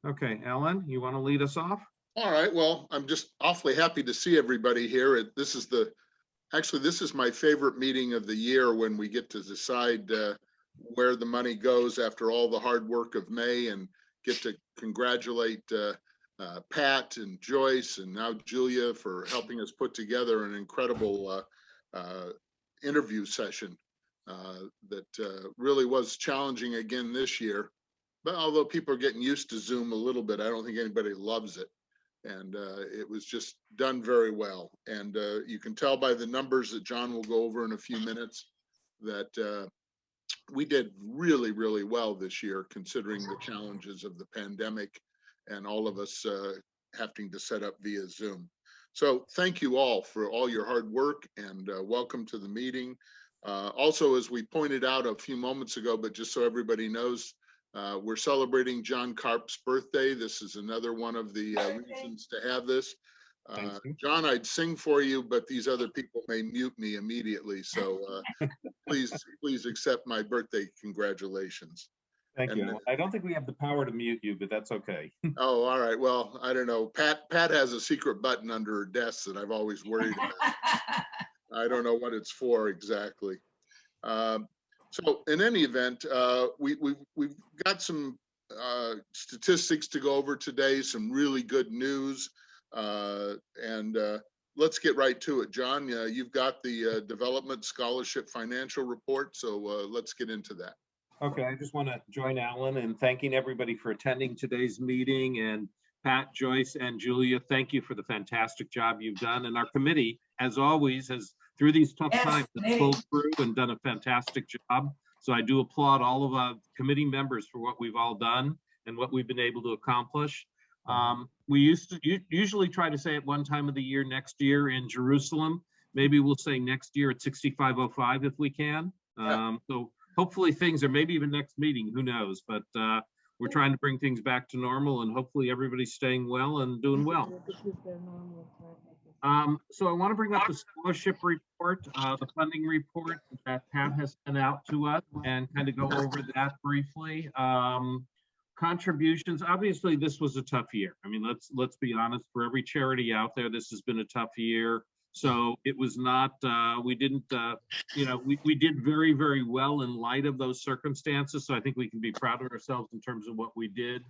Okay, Ellen, you want to lead us off? All right. Well, I'm just awfully happy to see everybody here. This is my favorite meeting of the year when we get to decide where the money goes after all the hard work of May and get to congratulate Pat and Joyce and now Julia for helping us put together an incredible interview session that really was challenging again this year. But although people are getting used to Zoom a little bit, I don't think anybody loves it. And it was just done very well. And you can tell by the numbers that John will go over in a few minutes that we did really, really well this year, considering the challenges of the pandemic and all of us having to set up via Zoom. So thank you all for all your hard work and welcome to the meeting. Also, as we pointed out a few moments ago, but just so everybody knows, we're celebrating John Karp's birthday. This is another one of the reasons to have this. John, I'd sing for you, but these other people may mute me immediately. So please accept my birthday congratulations. Thank you. I don't think we have the power to mute you, but that's okay. Oh, all right. Well, I don't know. Pat has a secret button under her desk that I've always worried about. I don't know what it's for exactly. So in any event, we've got some statistics to go over today, some really good news, and let's get right to it. John, you've got the Development Scholarship Financial Report, so let's get into that. Okay, I just want to join Alan in thanking everybody for attending today's meeting, and Pat, Joyce, and Julia, thank you for the fantastic job you've done, and our committee, as always, has through these tough times, pulled through and done a fantastic job. So I do applaud all of our committee members for what we've all done and what we've been able to accomplish. We usually try to say at one time of the year, next year in Jerusalem, maybe we'll say next year at 6505 if we can. So hopefully things are, maybe even next meeting, who knows, but we're trying to bring things back to normal and hopefully everybody's staying well and doing well. So I want to bring up the scholarship report, the funding report that Pat has sent out to us and kind of go over that briefly. Contributions, obviously this was a tough year. I mean, let's be honest, for every charity out there, this has been a tough year. So it was not, we didn't, we did very, very well in light of those circumstances. So I think we can be proud of ourselves in terms of what we did.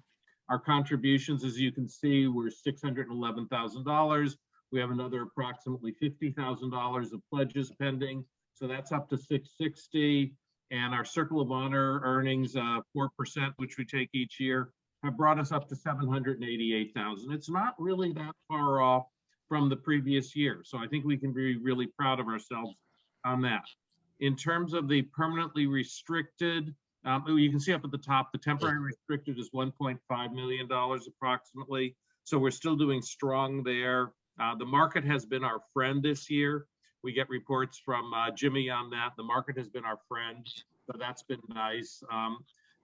Our contributions, as you can see, were $611,000. We have another approximately $50,000 of pledges pending. So that's up to $660,000. And our Circle of Honor earnings, 4%, which we take each year, have brought us up to $788,000. It's not really that far off from the previous year. So I think we can be really proud of ourselves on that. In terms of the permanently restricted, you can see up at the top, the temporary restricted is $1.5 million approximately. So we're still doing strong there. The market has been our friend this year. We get reports from Jimmy on that. The market has been our friend, so that's been nice.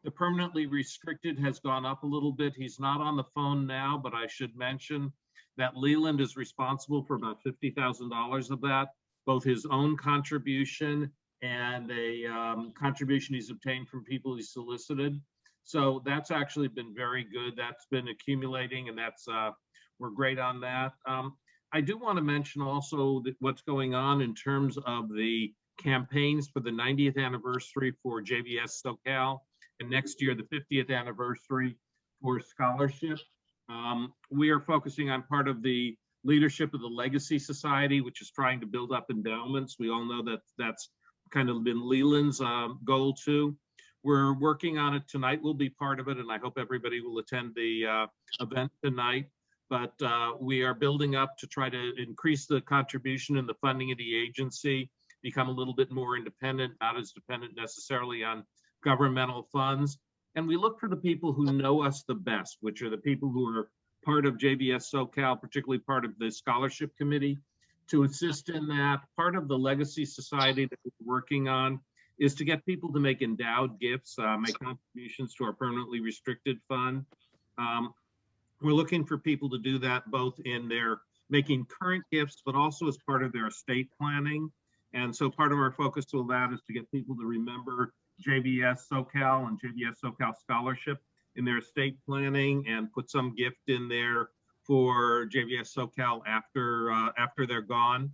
The permanently restricted has gone up a little bit. He's not on the phone now, but I should mention that Leland is responsible for about $50,000 of that, both his own contribution and a contribution he's obtained from people he solicited. So that's actually been very good. That's been accumulating, and that's we're great on that. I do want to mention also that what's going on in terms of the campaigns for the 90th anniversary for JVS SoCal, and next year the 50th anniversary for scholarship. We are focusing on part of the leadership of the Legacy Society, which is trying to build up endowments. We all know that that's kind of been Leland's goal too. We're working on it tonight. We'll be part of it, and I hope everybody will attend the event tonight. But we are building up to try to increase the contribution and the funding of the agency, become a little bit more independent, not as dependent necessarily on governmental funds. And we look for the people who know us the best, which are the people who are part of JVS SoCal, particularly part of the scholarship committee, to assist in that. Part of the Legacy Society that we're working on is to get people to make endowed gifts, make contributions to our permanently restricted fund. We're looking for people to do that both in their making current gifts, but also as part of their estate planning. And so part of our focus with that is to get people to remember JVS SoCal and JVS SoCal Scholarship in their estate planning and put some gift in there for JVS SoCal after they're gone.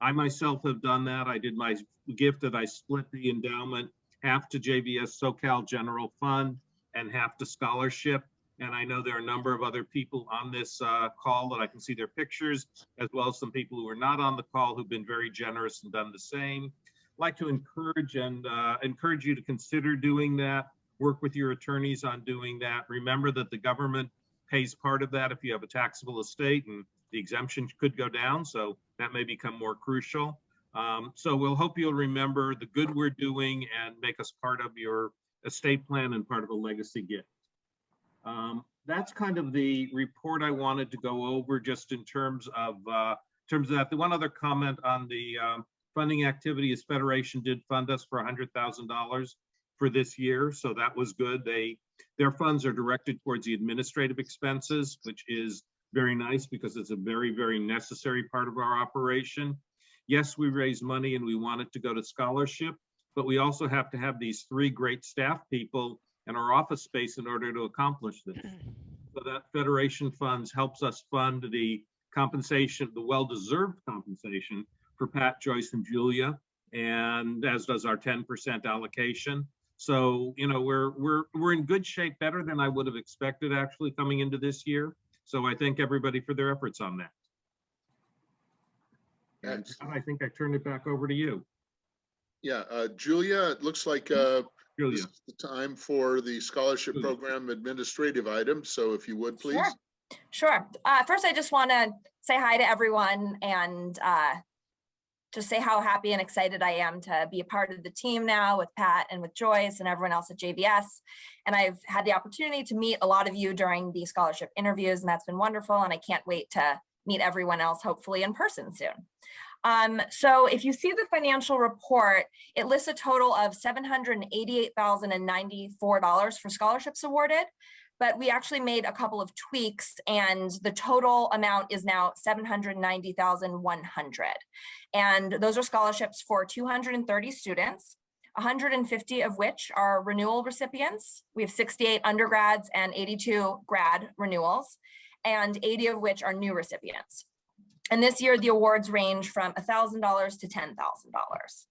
I myself have done that. I did my gift that I split the endowment half to JVS SoCal General Fund and half to scholarship. And I know there are a number of other people on this call that I can see their pictures, as well as some people who are not on the call who've been very generous and done the same. I'd like to encourage you to consider doing that. Work with your attorneys on doing that. Remember that the government pays part of that if you have a taxable estate, and the exemption could go down, so that may become more crucial. So we'll hope you'll remember the good we're doing and make us part of your estate plan and part of a legacy gift. That's kind of the report I wanted to go over, just in terms of that. The one other comment on the funding activity is Federation did fund us for $100,000 for this year, so that was good. Their funds are directed towards the administrative expenses, which is very nice because it's a very, very necessary part of our operation. Yes, we raise money and we want it to go to scholarship, but we also have to have these 3 great staff people in our office space in order to accomplish this. So that Federation funds helps us fund the compensation, the well-deserved compensation for Pat, Joyce, and Julia, and as does our 10% allocation. So, you know, we're in good shape, better than I would have expected actually coming into this year. So I thank everybody for their efforts on that. And I think I turned it back over to you. Yeah, Julia, it looks like this is the time for the scholarship program administrative items. So if you would, please. Sure. First, I just want to say hi to everyone and just say how happy and excited I am to be a part of the team now with Pat and with Joyce and everyone else at JVS. And I've had the opportunity to meet a lot of you during the scholarship interviews, and that's been wonderful. And I can't wait to meet everyone else, hopefully in person soon. So if you see the financial report, it lists a total of $788,094 for scholarships awarded, but we actually made a couple of tweaks and the total amount is now $790,100. And those are scholarships for 230 students, 150 of which are renewal recipients. We have 68 undergrads and 82 grad renewals, and 80 of which are new recipients. And this year, the awards range from $1,000 to $10,000.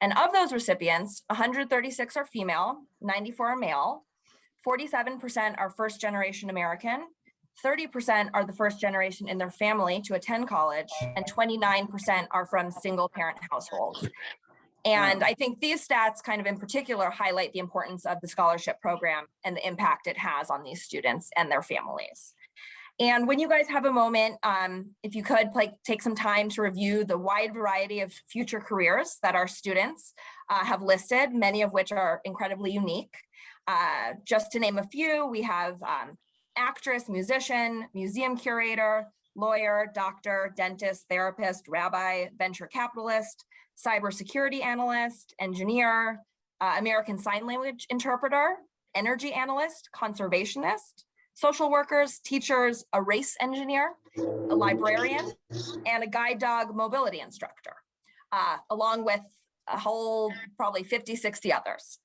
And of those recipients, 136 are female, 94 are male, 47% are first generation American, 30% are the first generation in their family to attend college, and 29% are from single parent households. And I think these stats kind of in particular highlight the importance of the scholarship program and the impact it has on these students and their families. And when you guys have a moment, if you could take some time to review the wide variety of future careers that our students have listed, many of which are incredibly unique. Just to name a few, we have actress, musician, museum curator, lawyer, doctor, dentist, therapist, rabbi, venture capitalist, cybersecurity analyst, engineer, American Sign Language interpreter, energy analyst, conservationist, social workers, teachers, a race engineer, a librarian, and a guide dog mobility instructor, along with a whole probably 50, 60 others.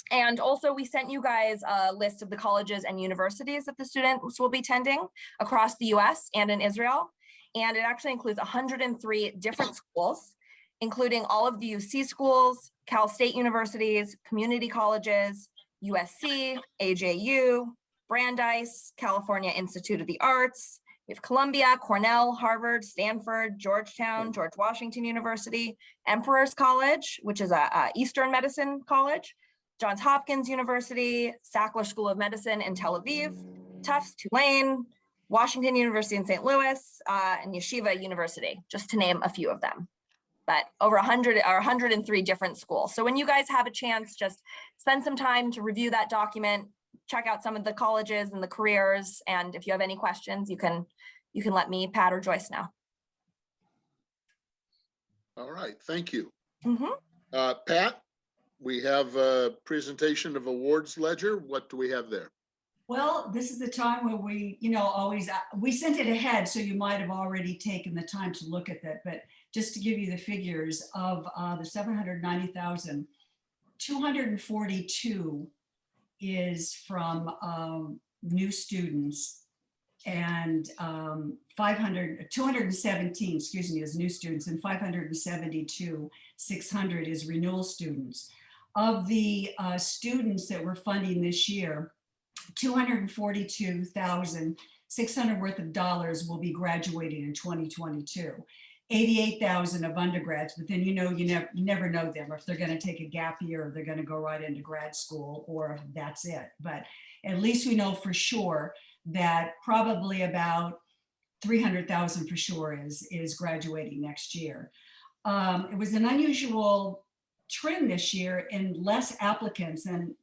And also we sent you guys a list of the colleges and universities that the students will be attending across the US and in Israel. And it actually includes 103 different schools, including all of the UC schools, Cal State universities, community colleges, USC, AJU, Brandeis, California Institute of the Arts. We have Columbia, Cornell, Harvard, Stanford, Georgetown, George Washington University, Emperor's College, which is a Eastern Medicine college, Johns Hopkins University, Sackler School of Medicine in Tel Aviv, Tufts, Tulane, Washington University in St. Louis, and Yeshiva University, just to name a few of them. But over 100 or 103 different schools. So when you guys have a chance, just spend some time to review that document, check out some of the colleges and the careers. And if you have any questions, you can let me, Pat, or Joyce know. All right, thank you. Mm-hmm. Pat, we have a presentation of awards ledger. What do we have there? Well, this is the time where we, always, we sent it ahead, so you might have already taken the time to look at that. But just to give you the figures of the 790,000, 242 is from new students, and 217, excuse me, is new students, and 572, 600 is renewal students. Of the students that we're funding this year, 242,600 worth of dollars will be graduating in 2022. 88,000 of undergrads, but then you never know them, or if they're going to take a gap year, or they're going to go right into grad school, or if that's it. But at least we know for sure that probably about 300,000 for sure is graduating next year. It was an unusual trend this year in less applicants, and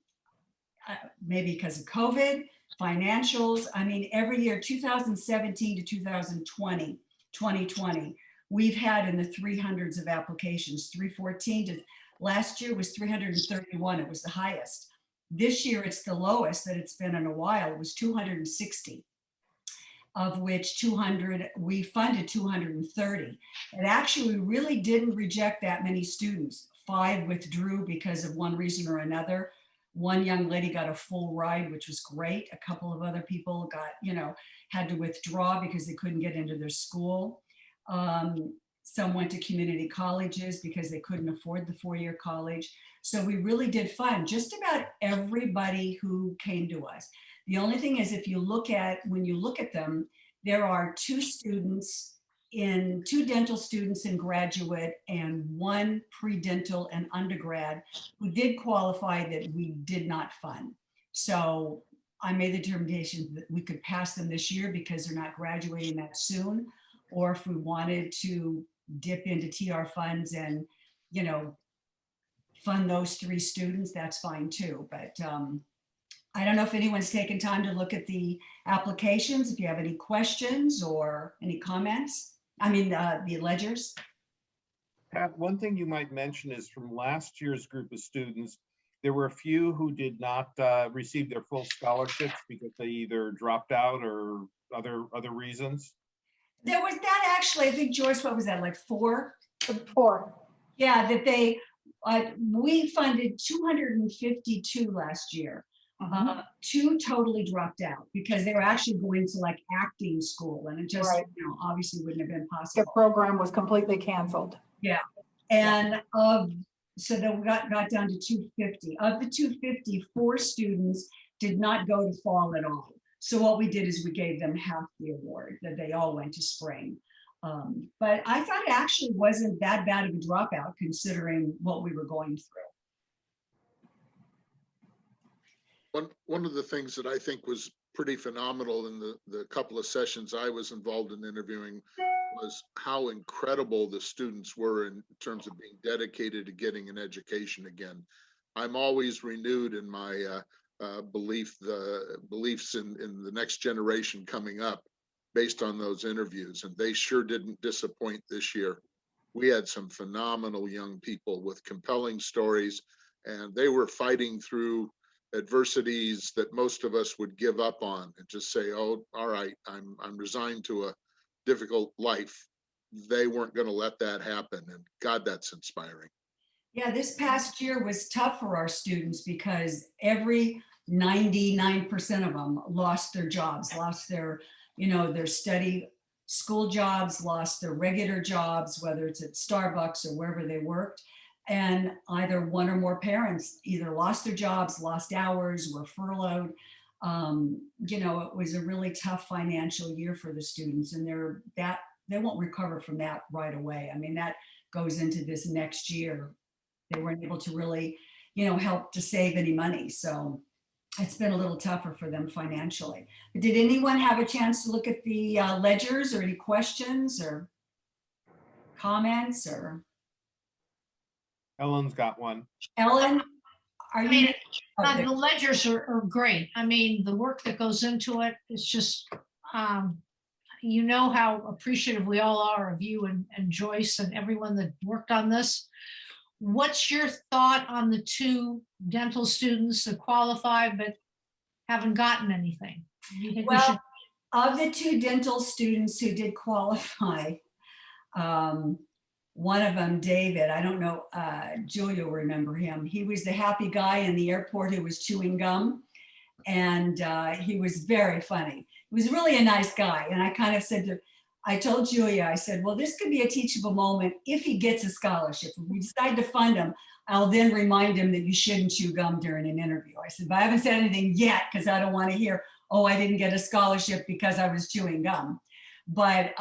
maybe because of COVID, financials. I mean, every year, 2017 to 2020, we've had in the 300s of applications. 314 to last year was 331. It was the highest. This year, it's the lowest that it's been in a while. It was 260, of which 200, we funded 230. And actually, we really didn't reject that many students. 5 withdrew because of one reason or another. One young lady got a full ride, which was great. A couple of other people got, had to withdraw because they couldn't get into their school. Some went to community colleges because they couldn't afford the 4-year college. So we really did fund just about everybody who came to us. The only thing is, when you look at them, there are 2 dental students in graduate and 1 pre-dental and undergrad who did qualify that we did not fund. So I made the determination that we could pass them this year because they're not graduating that soon. Or if we wanted to dip into TR funds and, fund those 3 students, that's fine too. But I don't know if anyone's taken time to look at the applications, if you have any questions or any comments. I mean, the ledgers. Pat, one thing you might mention is from last year's group of students, there were a few who did not receive their full scholarships because they either dropped out or other reasons. There was that actually, I think, Joyce, what was that, like 4? 4. Yeah, that we funded 252 last year. 2 totally dropped out because they were actually going to like acting school, and it just obviously wouldn't have been possible. The program was completely canceled. Yeah, and so then we got down to 250. Of the 250, 4 students did not go to fall at all. So what we did is we gave them half the award, that they all went to spring. But I thought it actually wasn't that bad of a dropout considering what we were going through. One of the things that I think was pretty phenomenal in the couple of sessions I was involved in interviewing was how incredible the students were in terms of being dedicated to getting an education again. I'm always renewed in my beliefs in the next generation coming up based on those interviews, and they sure didn't disappoint this year. We had some phenomenal young people with compelling stories, and they were fighting through adversities that most of us would give up on and just say, oh, all right, I'm resigned to a difficult life. They weren't going to let that happen, and God, that's inspiring. Yeah, this past year was tough for our students because every 99% of them lost their jobs, lost their, their study school jobs, lost their regular jobs, whether it's at Starbucks or wherever they worked. And either one or more parents either lost their jobs, lost hours, were furloughed. It was a really tough financial year for the students, and they won't recover from that right away. I mean, that goes into this next year. They weren't able to really, help to save any money. So it's been a little tougher for them financially. But did anyone have a chance to look at the ledgers, or any questions or comments? Or Ellen's got one. Ellen, are you? The ledgers are great. I mean, the work that goes into it is just, how appreciative we all are of you and Joyce and everyone that worked on this. What's your thought on the 2 dental students that qualified but haven't gotten anything? You think well, of the 2 dental students who did qualify, one of them, David, I don't know, Julia will remember him. He was the happy guy in the airport who was chewing gum. And he was very funny. He was really a nice guy. And I kind of said I told Julia, I said, well, this could be a teachable moment if he gets a scholarship. If we decide to fund him, I'll then remind him that you shouldn't chew gum during an interview. I said, but I haven't said anything yet because I don't want to hear, oh, I didn't get a scholarship because I was chewing gum. But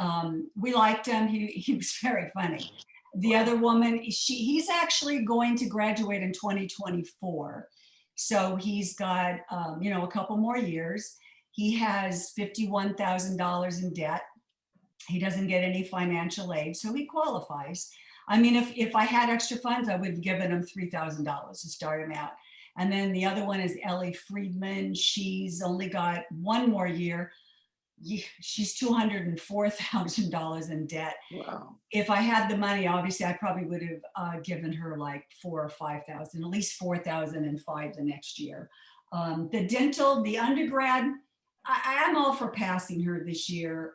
we liked him. He was very funny. The other woman, he's actually going to graduate in 2024. So he's got, a couple more years. He has $51,000 in debt. He doesn't get any financial aid, so he qualifies. I mean, if I had extra funds, I would have given him $3,000 to start him out. And then the other one is Ellie Friedman. She's only got one more year. She's $204,000 in debt. Wow. If I had the money, obviously, I probably would have given her like 4,000 or 5,000, at least 4,005 the next year. The dental, the undergrad, I'm all for passing her this year.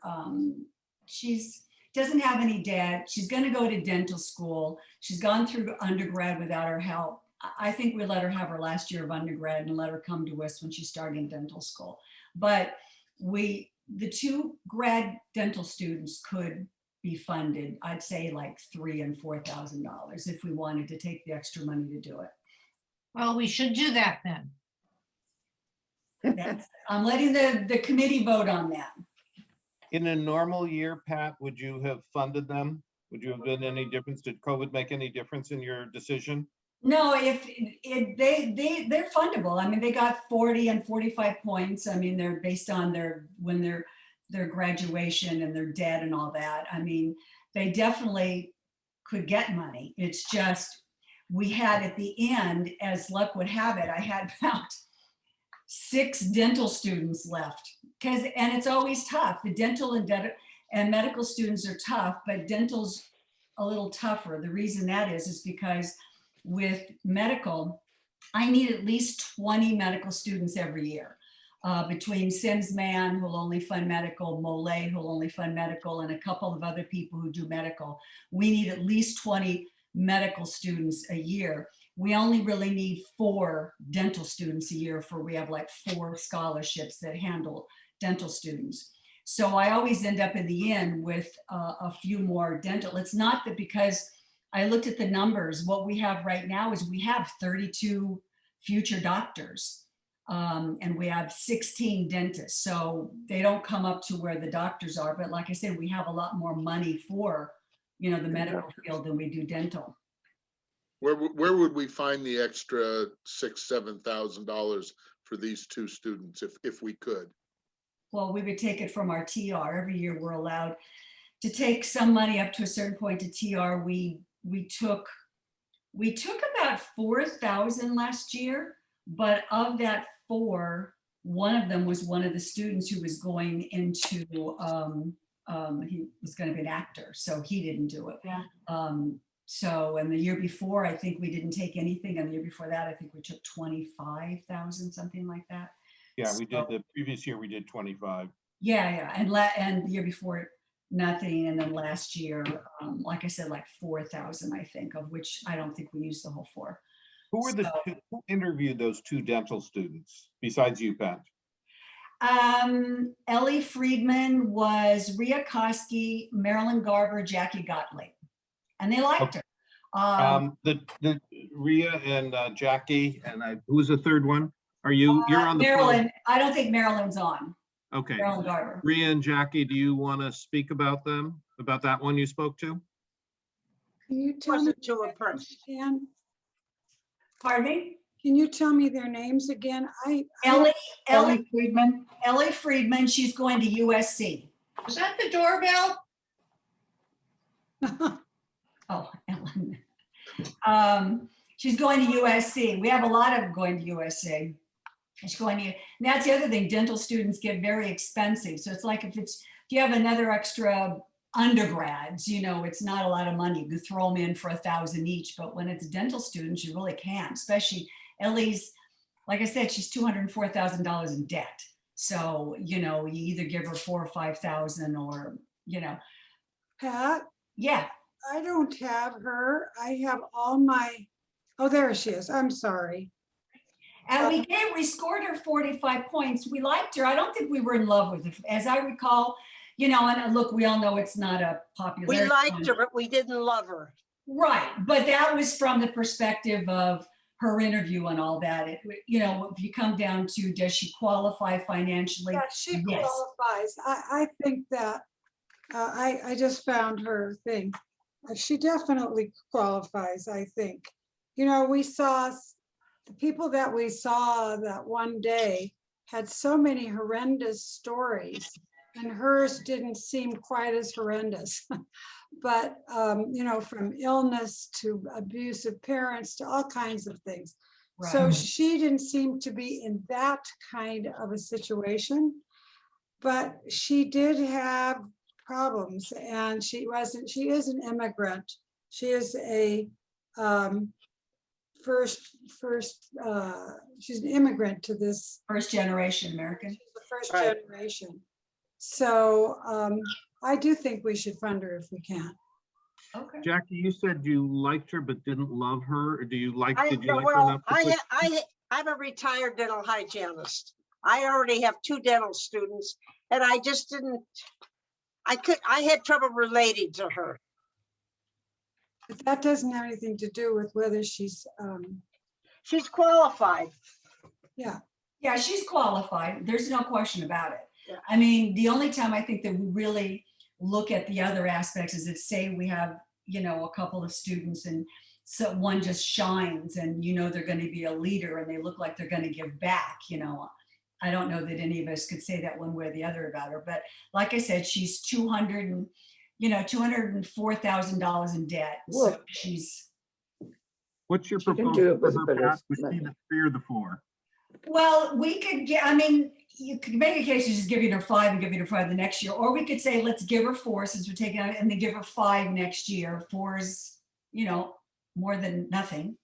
She's doesn't have any debt. She's going to go to dental school. She's gone through undergrad without our help. I think we let her have her last year of undergrad and let her come to us when she's starting dental school. But the two grad dental students could be funded, I'd say like $3,000 and $4,000 if we wanted to take the extra money to do it. Well, we should do that then. I'm letting the committee vote on that. In a normal year, Pat, would you have funded them? Would you have been any difference? Did COVID make any difference in your decision? No, if they're fundable. I mean, they got 40 and 45 points. I mean, they're based on their graduation and their debt and all that. I mean, they definitely could get money. It's just, we had at the end, as luck would have it, I had about 6 dental students left. And it's always tough. The dental and medical students are tough, but dental's a little tougher. The reason that is because with medical, I need at least 20 medical students every year. Between Simsman, who'll only fund medical, Molay, who'll only fund medical, and a couple of other people who do medical. We need at least 20 medical students a year. We only really need 4 dental students a year we have like 4 scholarships that handle dental students. So I always end up in the end with a few more dental. It's not that because I looked at the numbers, what we have right now is we have 32 future doctors and we have 16 dentists. So they don't come up to where the doctors are. But like I said, we have a lot more money for, the medical field than we do dental. Where would we find the extra $6,000-7,000 for these 2 students if we could? Well, we would take it from our TR. Every year we're allowed to take some money up to a certain point to TR. We took about 4,000 last year, but of that 4, one of them was one of the students who was going into he was going to be an actor, so he didn't do it. Yeah. So, and the year before, I think we didn't take anything. And the year before that, I think we took 25,000, something like that. Yeah, we did. The previous year we did 25. Yeah. And the year before, nothing. And then last year, like I said, like 4,000, I think, of which I don't think we used the whole 4. Who interviewed those 2 dental students besides you, Pat? Ellie Friedman was Rhea Koski, Marilyn Garber, Jackie Gottlieb. And they liked her. The Rhea and Jackie, and who was the third one? You're on the Marilyn. phone. I don't think Marilyn's on. Okay. Marilyn Garber. Rhea and Jackie, do you want to speak about them? About that one you spoke to? Can you tell me To a person. again? Pardon me? Can you tell me their names again? Ellie Friedman. Ellie Friedman. She's going to USC. Was that the doorbell? Oh, Ellen. She's going to USC. We have a lot of them going to USC. She's going to, and that's the other thing. Dental students get very expensive. So it's like if you have another extra undergrads, it's not a lot of money. You throw them in for 1,000 each. But when it's dental students, you really can't. Especially Ellie's, like I said, she's $204,000 in debt. So you either give her 4,000 or 5,000, or Pat, Yeah. I don't have her. I have all my, oh, there she is. I'm sorry. And we scored her 45 points. We liked her. I don't think we were in love with her. As I recall, you know, and look, we all know it's not a popular. We liked her, but we didn't love her. Right, but that was from the perspective of her interview and all that. It, you know, if you come down to, does she qualify financially? Yeah, she Yes. qualifies. I think that, I just found her thing. She definitely qualifies, I think. You know, we saw, the people that we saw that one day had so many horrendous stories, and hers didn't seem quite as horrendous. But, you know, from illness to abusive parents to all kinds of things. So Right. she didn't seem to be in that kind of a situation, but she did have problems, and she is an immigrant. She is a she's an immigrant to this, First generation American. she's the first Right. generation. So I do think we should fund her if we can. Okay. Jackie, you said you liked her but didn't love her, or did you like her Well, enough to put- I'm a retired dental hygienist. I already have 2 dental students, and I just didn't, I had trouble relating to her. But that doesn't have anything to do with whether she's, She's qualified. Yeah, she's qualified. There's no question about it. Yeah. I mean, the only time I think that we really look at the other aspects is that, say we have, you know, a couple of students and so one just shines and, you know, they're going to be a leader and they look like they're going to give back, you know. I don't know that any of us could say that one way or the other about her, but like I said, she's $204,000 in debt. So Whoa. she's, What's your She can do proposal it with for her, better Pat? Was she the 3 or the 4? well, we could get, I mean, you could make a case of just giving her 5 and giving her 5 the next year, or we could say, let's give her 4 since we're taking out, and then give her 5 next year. 4 is, you know, more than nothing.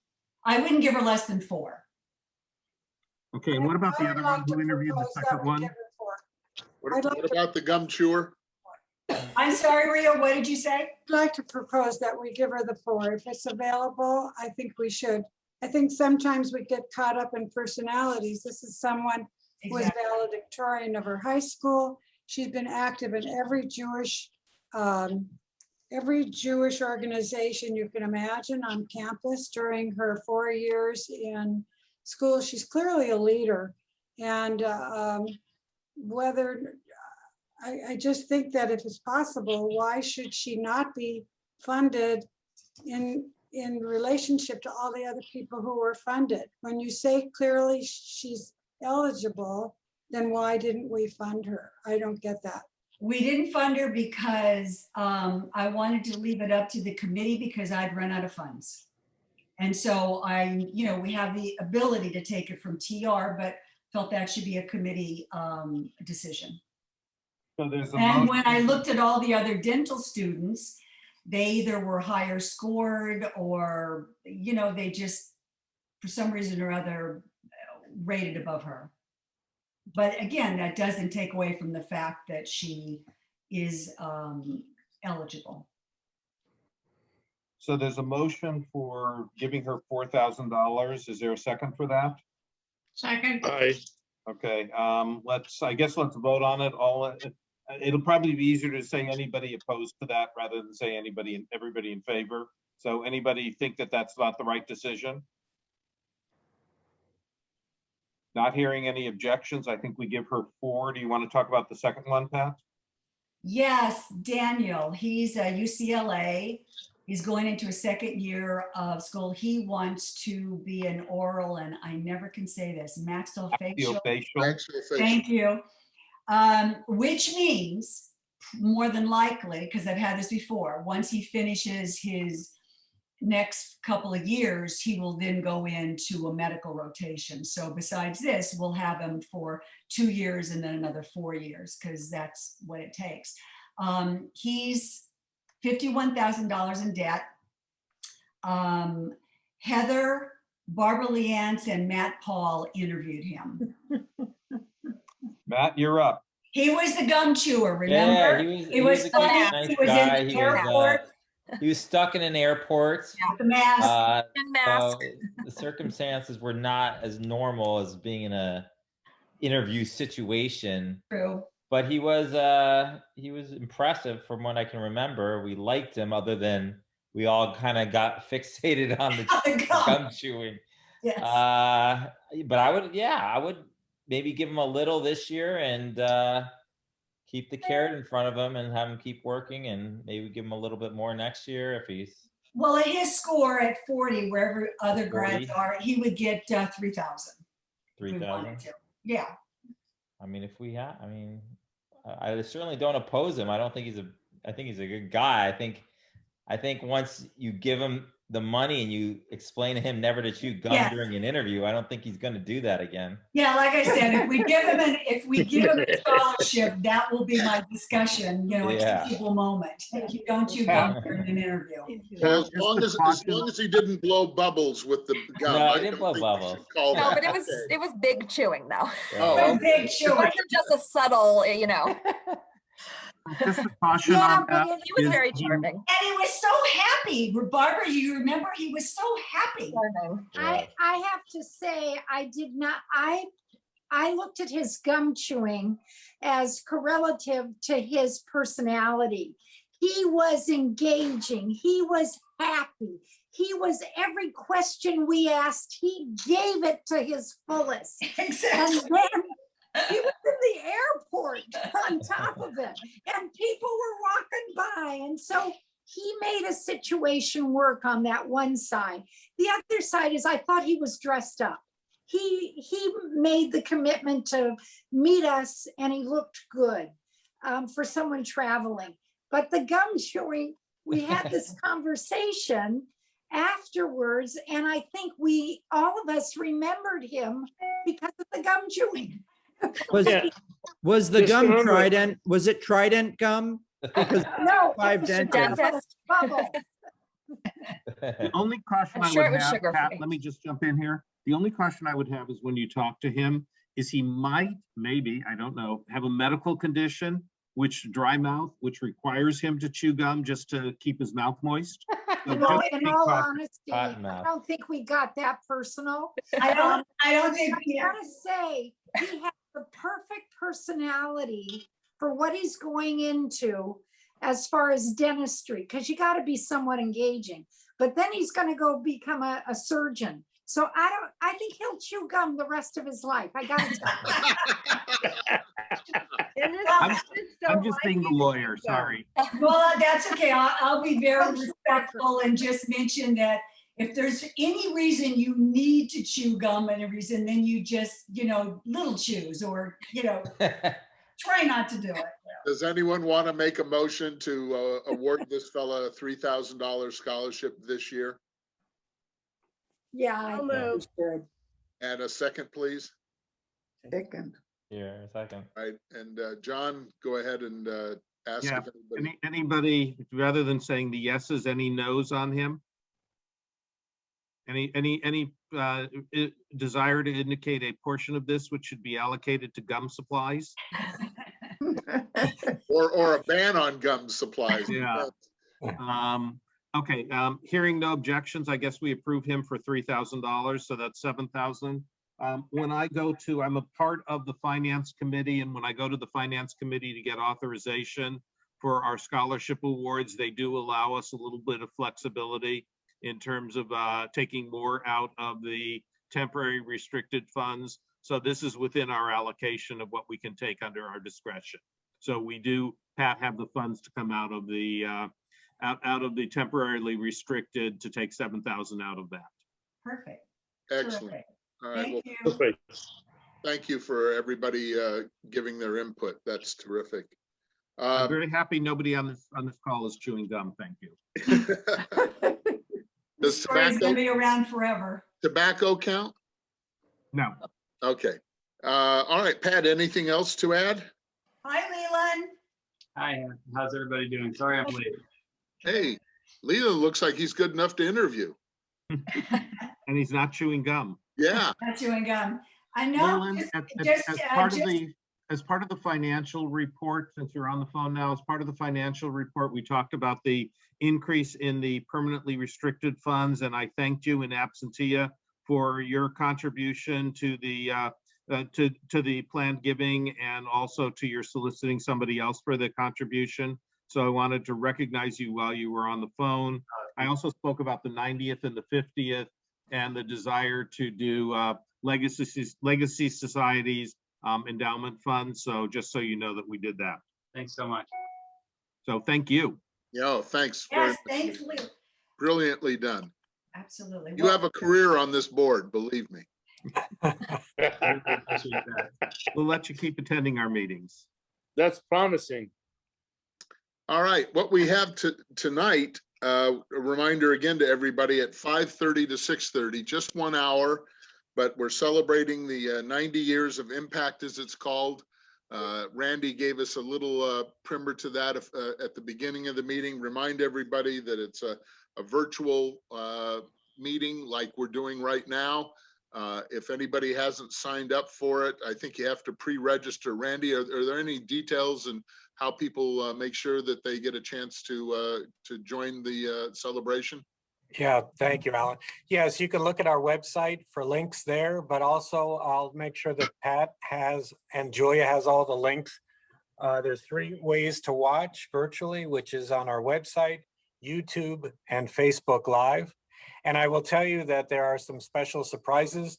I wouldn't give her less than 4. Okay, and what about the I would other like one to who interviewed the propose that second we one? give her 4. What I'd like what to- about the gum chewer? I'm sorry, Rio, what did you say? I'd like to propose that we give her the 4. If it's available, I think we should. I think sometimes we get caught up in personalities. This is someone who was Exactly. valedictorian of her high school. She's been active in every Jewish organization you can imagine on campus during her 4 years in school. She's clearly a leader. And I just think that if it's possible, why should she not be funded in relationship to all the other people who were funded? When you say clearly she's eligible, then why didn't we fund her? I don't get that. We didn't fund her because I wanted to leave it up to the committee because I'd run out of funds. And so we have the ability to take it from TR, but felt that should be a committee decision. So there's a And motion. when I looked at all the other dental students, they either were higher scored or, you know, they just, for some reason or other, rated above her. But again, that doesn't take away from the fact that she is eligible. So there's a motion for giving her $4,000. Is there a second for that? Second, Okay, I guess let's vote on it. It'll probably be easier to say anybody opposed to that rather than say everybody in favor. So anybody think that that's not the right decision? Not hearing any objections, I think we give her 4. Do you want to talk about the second one, Pat? Yes, Daniel, he's at UCLA. He's going into a second year of school. He wants to be an oral, and I never can say this, maxillofacial. Maxillofacial. Thank you. Which means more than likely, because I've had this before, once he finishes his next couple of years, he will then go into a medical rotation. So besides this, we'll have him for 2 years and then another 4 years, because that's what it takes. He's $51,000 in debt. Heather, Barbara Leance, and Matt Paul interviewed him. Matt, you're up. He was the gum chewer, Yeah, remember? he was a funny. nice He was guy. in the He was, airport. he was stuck in an airport. The mask. And mask. So the circumstances were not as normal as being in a interview situation. True. But he was impressive from what I can remember. We liked him, other than we all kind of got fixated on the gum chewing. Yes. But I would maybe give him a little this year and keep the carrot in front of him and have him keep working, and maybe give him a little bit more next year if he's. Well, at his score at 40, wherever other 40? grads are, he would get 3,000. 3,000. Yeah. I mean, I certainly don't oppose him. I think he's a good guy. I think once you give him the money and you explain to him never to chew gum during an interview, I don't think he's going to do that again. Yeah, like I said, if we give him a scholarship, that will be my discussion. A teachable moment. You don't chew gum during an interview. Well, as long as he didn't blow bubbles with the gum. No, I he didn't don't blow think we bubbles. should call No, that. but it was big chewing though. Oh, Big It chewing. wasn't just a subtle, Just a caution Yeah, on that. but he was is very he- charming. And he was so happy. Barbara, you remember he was so happy. Charming. I have to say, I looked at his gum chewing as correlative to his personality. He was engaging. He was happy. He was, every question we asked, he gave it to his fullest. And Exactly. then he was in the airport on top of it, and people were walking by. And so he made a situation work on that one side. The other side is I thought he was dressed up. He made the commitment to meet us, and he looked good for someone traveling. But the gum chewing, we had this conversation afterwards, and I think all of us remembered him because of the gum chewing. Was the Just gum remember- Trident? Was it Trident gum? Because No, Five it was dentists. Dentist. bubble. The only caution I'm I sure it would was have, sugar-free. Pat, let me just jump in here. The only caution I would have is when you talk to him, is he might, maybe, I don't know, have a medical condition, dry mouth, which requires him to chew gum just to keep his mouth moist. So No, just in be all cautious. honesty, Cotton I mouth. don't think we got that personal. I don't think. I gotta say, he has the perfect personality for what he's going into as far as dentistry, because you gotta be somewhat engaging. But then he's gonna go become a surgeon. So I think he'll chew gum the rest of his life. I gotta tell you. I'm just being the lawyer, sorry. Well, that's okay. I'll be very respectful and just mention that if there's any reason you need to chew gum and a reason, then you just, little chews or, try not to do it. Does anyone want to make a motion to award this fella a $3,000 scholarship this year? Yeah, I think we should. And a second, please. Second. Here, a second. All right, and John, go ahead and ask Yeah, if anybody. Anybody, rather than saying the yeses, any nos on him? Any desire to indicate a portion of this which should be allocated to gum supplies? Or a ban on gum supplies. Yeah. Okay, hearing no objections, I guess we approve him for $3,000, so that's $7,000. When I go to, I'm a part of the finance committee, and when I go to the finance committee to get authorization for our scholarship awards, they do allow us a little bit of flexibility in terms of taking more out of the temporary restricted funds. So this is within our allocation of what we can take under our discretion. So we do, Pat, have the funds to come out of the temporarily restricted to take 7,000 out of that. Perfect. Excellent. Terrific. All right, well, Thank you. Perfect. thank you for everybody giving their input. That's terrific. I'm very happy nobody on this call is chewing gum. Thank you. Does Story's gonna tobacco, be around forever. tobacco count? No. Okay. All right, Pat, anything else to add? Hi, Leland. Hi, how's everybody doing? Sorry I'm late. Hey, Leland looks like he's good enough to interview. And he's not chewing gum. Yeah. Not chewing gum. I know. Leland, Just, as part of just- the, as part of the financial report, since you're on the phone now, as part of the financial report, we talked about the increase in the permanently restricted funds, and I thanked you in absentia for your contribution to the to the planned giving, and also to your soliciting somebody else for the contribution. So I wanted to recognize you while you were on the phone. I also spoke about the 90th and the 50th and the desire to do legacy societies, endowment funds. So just so you know that we did that. Thanks so much. So thank you. Yeah, thanks. very Yes, much. thanks, Lou. Brilliantly done. Absolutely. You have a career on this board, believe me. Appreciate that. We'll let you keep attending our meetings. That's promising. All right, what we have tonight, a reminder again to everybody at 5:30 to 6:30, just 1 hour, but we're celebrating the 90 years of impact, as it's called. Randy gave us a little primer to that at the beginning of the meeting. Remind everybody that it's a virtual meeting like we're doing right now. If anybody hasn't signed up for it, I think you have to pre-register. Randy, are there any details and how people make sure that they get a chance to join the celebration? Yeah, thank you, Alan. Yes, you can look at our website for links there, but also I'll make sure that Pat has and Julia has all the links. There's 3 ways to watch virtually, which is on our website, YouTube, and Facebook Live. And I will tell you that there are some special surprises.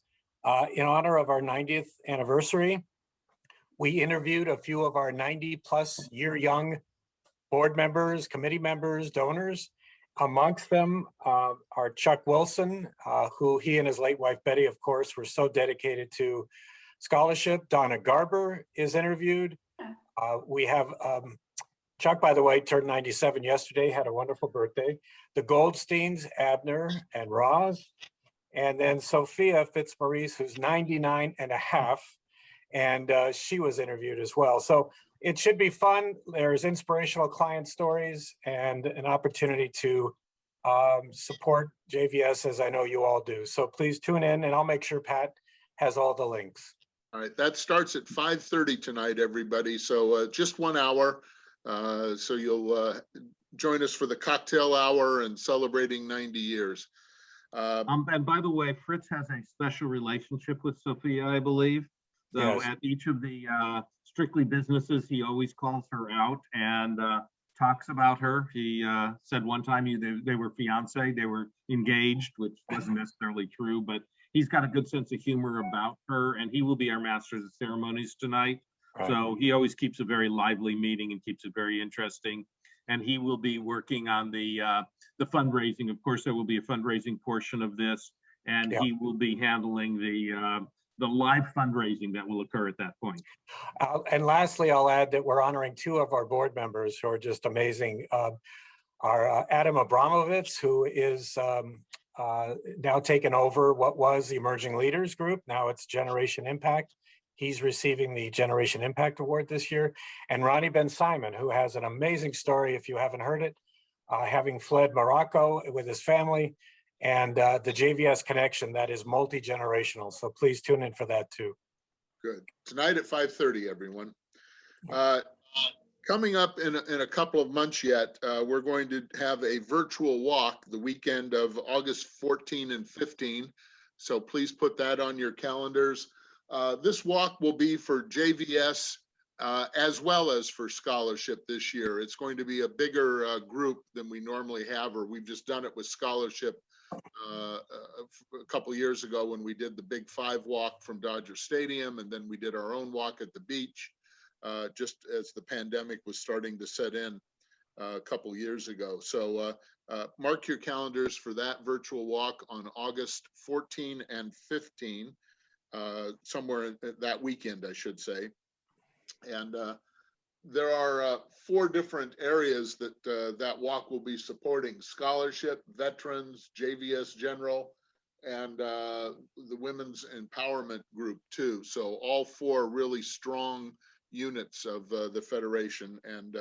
In honor of our 90th anniversary, we interviewed a few of our 90+ year young board members, committee members, donors. Amongst them are Chuck Wilson, who he and his late wife Betty, of course, were so dedicated to scholarship. Donna Garber is interviewed. We have Chuck, by the way, turned 97 yesterday, had a wonderful birthday. The Goldsteins, Abner and Roz. And then Sophia Fitzmaurice, who's 99 and a half. And she was interviewed as well. So it should be fun. There's inspirational client stories and an opportunity to support JVS, as I know you all do. So please tune in, and I'll make sure Pat has all the links. All right, that starts at 5:30 tonight, everybody. So just 1 hour. So you'll join us for the cocktail hour and celebrating 90 years. And by the way, Fritz has a special relationship with Sophia, I believe. So Yes. At each of the Strictly businesses, he always calls her out and talks about her. He said one time they were fiancé, they were engaged, which wasn't necessarily true, but he's got a good sense of humor about her, and he will be our master of ceremonies tonight. Right. So he always keeps a very lively meeting and keeps it very interesting. And he will be working on the fundraising. Of course, there will be a fundraising portion of this, and Yeah. he will be handling the live fundraising that will occur at that point. And lastly, I'll add that we're honoring 2 of our board members who are just amazing. Our Adam Abramovitz, who is now taken over what was the Emerging Leaders Group. Now it's Generation Impact. He's receiving the Generation Impact Award this year. And Ronnie Ben Simon, who has an amazing story, if you haven't heard it, having fled Morocco with his family, and the JVS connection that is multi-generational. So please tune in for that too. Good. Tonight at 5:30, everyone. Coming up in a couple of months yet, we're going to have a virtual walk the weekend of August 14 and 15. So please put that on your calendars. This walk will be for JVS as well as for scholarship this year. It's going to be a bigger group than we normally have, or we've just done it with scholarship a couple of years ago when we did the Big 5 walk from Dodger Stadium, and then we did our own walk at the beach just as the pandemic was starting to set in a couple of years ago. So mark your calendars for that virtual walk on August 14 and 15, somewhere that weekend, I should say. And there are 4 different areas that that walk will be supporting: scholarship, veterans, JVS General, and the Women's Empowerment Group too. So all 4 really strong units of the Federation, and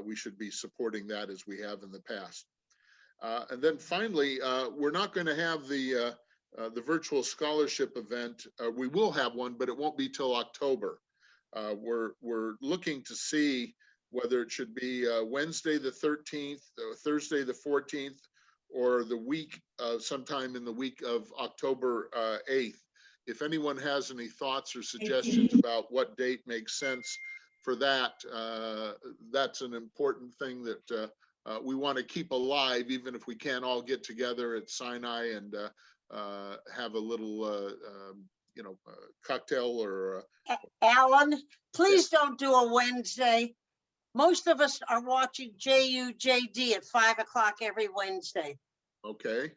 we should be supporting that as we have in the past. And then finally, we're not going to have the virtual scholarship event. We will have one, but it won't be till October. We're looking to see whether it should be Wednesday, the 13th, Thursday, the 14th, or the week, sometime in the week of October 8th. If anyone has any thoughts or suggestions about what date makes sense for that, that's an important thing that we want to keep alive, even if we can't all get together at Sinai and have a little, cocktail or. Alan, please don't do a Wednesday. Most of us are watching JUJD at 5 o'clock every Wednesday. Okay,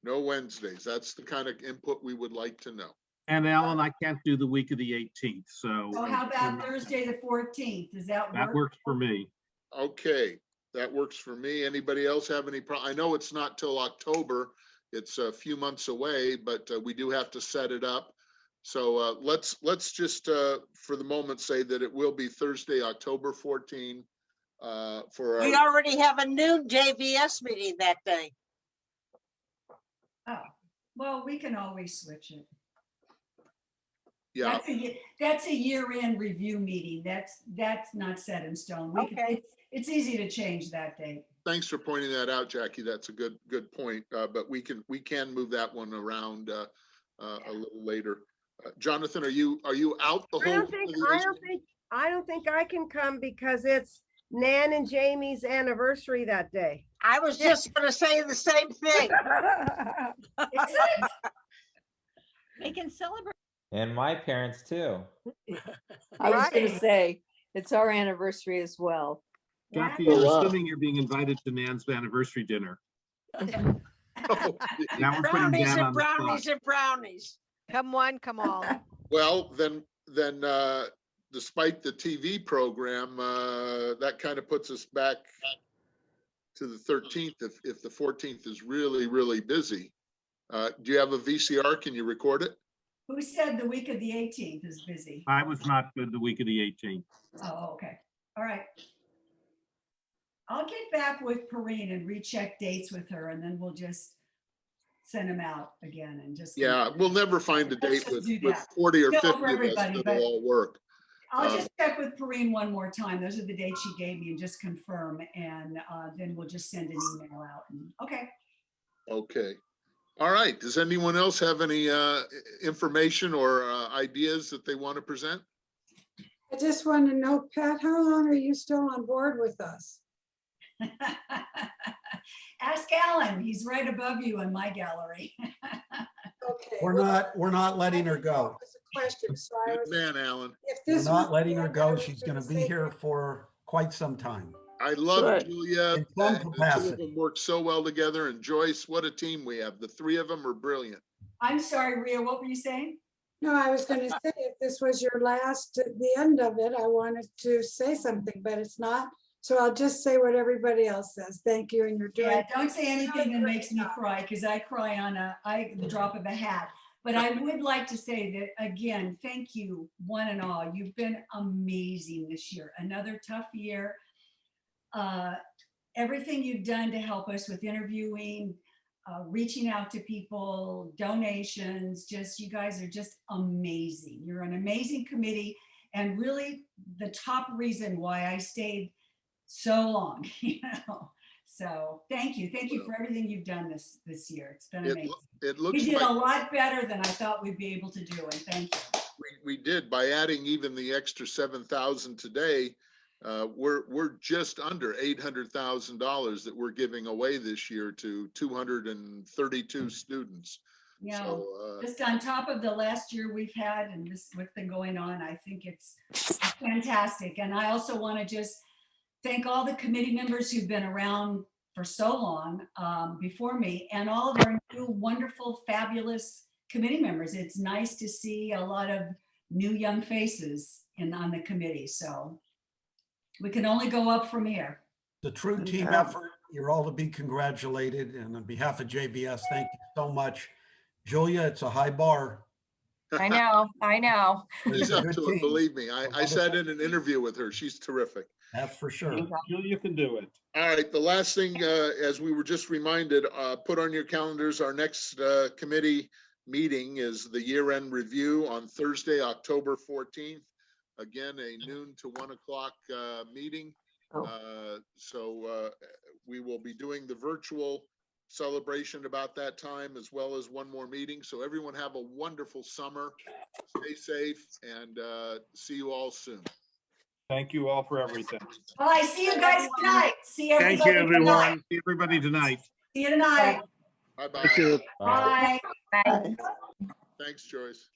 no Wednesdays. That's the kind of input we would like to know. And Alan, I can't do the week of the 18th, so. So how about Thursday, the 14th? Does that That work? works for me. Okay, that works for me. Anybody else have any I know it's not till October. It's a few months away, but we do have to set it up. So let's just for the moment say that it will be Thursday, October 14 for We our. already have a noon JVS meeting that day. Oh, well, we can always switch it. Yeah, That's a year-end review meeting. That's not set in stone. Okay. It's easy to change that date. thanks for pointing that out, Jackie. That's a good point. But we can move that one around a little later. Jonathan, are you out the whole? I don't think I can come because it's Nan and Jamie's anniversary that day. I was just going to say the same thing. They can celebrate. And my parents too. I was going Right. to say, it's our anniversary as well. Jackie, you're assuming you're being invited to Nan's anniversary dinner. Now we're putting Brownies Dan on and the spot. brownies and brownies. Come one, come all. Well, then despite the TV program, that kind of puts us back to the 13th if the 14th is really, really busy. Do you have a VCR? Can you record it? Who said the week of the 18th is busy? I was not good the week of the 18th. Oh, okay. All right. I'll get back with Perrine and recheck dates with her, and then we'll just send them out again and just. Yeah, we'll never find a date Let's just do with that. 40 or No, 50 for of us everybody, but- that'll all work. I'll just check with Perrine one more time. Those are the dates she gave me and just confirm, and then we'll just send an email out. Okay. Okay. All right. Does anyone else have any information or ideas that they want to present? I just want to know, Pat, how long are you still on board with us? Ask Alan. He's right above you in my gallery. Okay. We're not letting her go. That's a question. So I Good was, man, Alan. if We're this not was letting her the end, go. I was She's gonna going to be say here for quite some time. I love Good. Julia. In some The two of capacity. them work so well together. And Joyce, what a team we have. The three of them are brilliant. I'm sorry, Rhea, what were you saying? No, I was going to say, if this was your last, the end of it, I wanted to say something, but it's not. So I'll just say what everybody else says. Thank you, and you're doing. Yeah, don't say anything that makes me cry, because I cry on the drop of a hat. But I would like to say that, again, thank you, one and all. You've been amazing this year. Another tough year. Everything you've done to help us with interviewing, reaching out to people, donations, just, you guys are just amazing. You're an amazing committee, and really the top reason why I stayed so long, So thank you for everything you've done this year. It's been amazing. It looks We did like a lot better than I thought we'd be able to do, and thank you. we did by adding even the extra 7,000 today. We're just under $800,000 that we're giving away this year to 232 students. Yeah, So, just on top of the last year we've had and this what's been going on, I think it's fantastic. And I also want to just thank all the committee members who've been around for so long before me, and all of our new wonderful, fabulous committee members. It's nice to see a lot of new young faces on the committee. So we can only go up from here. The true team effort. You're all to be congratulated. And on behalf of JVS, thank you so much. Julia, it's a high bar. I know. she's It's a up good to it, team. believe me. I sat in an interview with her. She's terrific. That's for sure. Julia can do it. All right, the last thing, as we were just reminded, put on your calendars, our next committee meeting is the year-end review on Thursday, October 14th. again, a noon to 1 o'clock meeting. Oh. So we will be doing the virtual celebration about that time, as well as one more meeting. So everyone have a wonderful summer. Stay safe, and see you all soon. Thank you all for everything. All right, see you guys tonight. See everybody. Thank you, tonight. everyone. See everybody tonight. See you tonight. Bye-bye. Bye. Bye. Bye. Thanks, Joyce.